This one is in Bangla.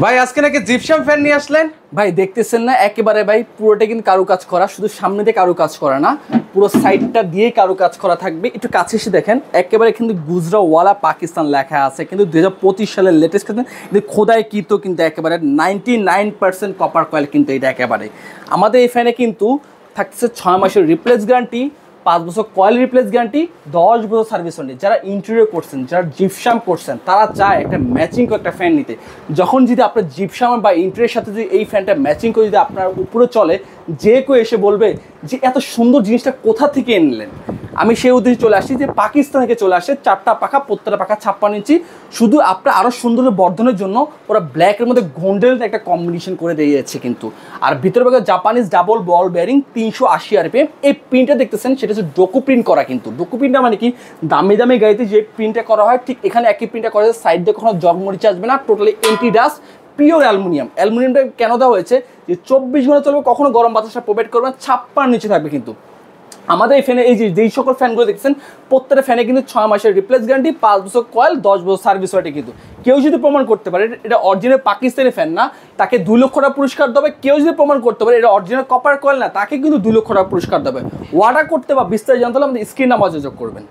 ভাই আজকে নাকি জিপসাম ফ্যান নিয়ে আসলেন? ভাই দেখতেছেন না একেবারে ভাই পুরোটা কিন্তু কারুকাজ করা, শুধু সামনে দিয়ে কারুকাজ করা না, পুরো সাইডটা দিয়ে কারুকাজ করা থাকবে। একটু কাছে এসে দেখেন, একেবারে কিন্তু গুজরাওয়ালা পাকিস্তান লেখা আছে, কিন্তু 2025 সালের লেটেস্ট কিন্তু খোদাই কিন্তু একেবারে 99% কপার কয়েল কিন্তু এটা একেবারে। আমাদের এই ফ্যানে কিন্তু থাকছে 6 মাসের রিপ্লেস গ্যারান্টি, 5 বছর কয়েল রিপ্লেস গ্যারান্টি, 10 বছর সার্ভিস ওয়ারেন্টি। যারা ইন্টেরিয়র করছেন, যারা জিপসাম করছেন, তারা চায় একটা ম্যাচিং করে একটা ফ্যান নিতে। যখন যদি আপনার জিপসাম বা ইন্টেরিয়র সাথে যদি এই ফ্যানটা ম্যাচিং করে যদি আপনার উপরে চলে, যে কেউ এসে বলবে যে এত সুন্দর জিনিসটা কোথা থেকে এনলেন। আমি সেই উদ্দেশ্যে চলে আসছি যে পাকিস্তান থেকে চলে আসে, 4টা পাখা, প্রত্যেকটা পাখা 56 ইঞ্চি। শুধু আপনার আরও সুন্দর বর্ধনের জন্য ওরা ব্ল্যাকের মধ্যে গোল্ডেন একটা কম্বিনেশন করে দিয়ে যাচ্ছে কিন্তু। আর ভিতরে ভাগে জাপানিজ ডাবল বল বেয়ারিং 380 RPM। এই প্রিন্টটা দেখতেছেন সেটা হচ্ছে ডোকু প্রিন্ট করা কিন্তু। ডোকু প্রিন্টটা মানে কি, দামি দামি গাড়িতে যে প্রিন্টটা করা হয় ঠিক এখানে একই প্রিন্টটা করা যায়। সাইড দিয়ে কখনো জগমরিচ আসবে না, totally anti dust, pure aluminium. অ্যালুমিনিয়ামটা কেন দেওয়া হয়েছে, যে 24 ঘন্টা চলবে, কখনো গরম বাতাসটা প্রোভাইড করবে না, 56 নিচে থাকবে কিন্তু। আমাদের এই ফ্যানে এই যেই সকল ফ্যানগুলো দেখছেন, প্রত্যেকটা ফ্যানে কিন্তু 6 মাসের রিপ্লেস গ্যারান্টি, 5 বছর কয়েল, 10 বছর সার্ভিস ওয়ারেন্টি কিন্তু। কেউ যদি প্রমাণ করতে পারে এটা অরিজিনাল পাকিস্তানি ফ্যান না, তাকে 2 লক্ষ টাকা পুরস্কার দেবে। কেউ যদি প্রমাণ করতে পারে এটা অরিজিনাল কপার কয়েল না, তাকে কিন্তু 2 লক্ষ টাকা পুরস্কার দেবে। ওয়ার্ডার করতে বা বিস্তারিত জানতে হলে আমাদের স্ক্রিন নাম্বার যোগাযোগ করবেন।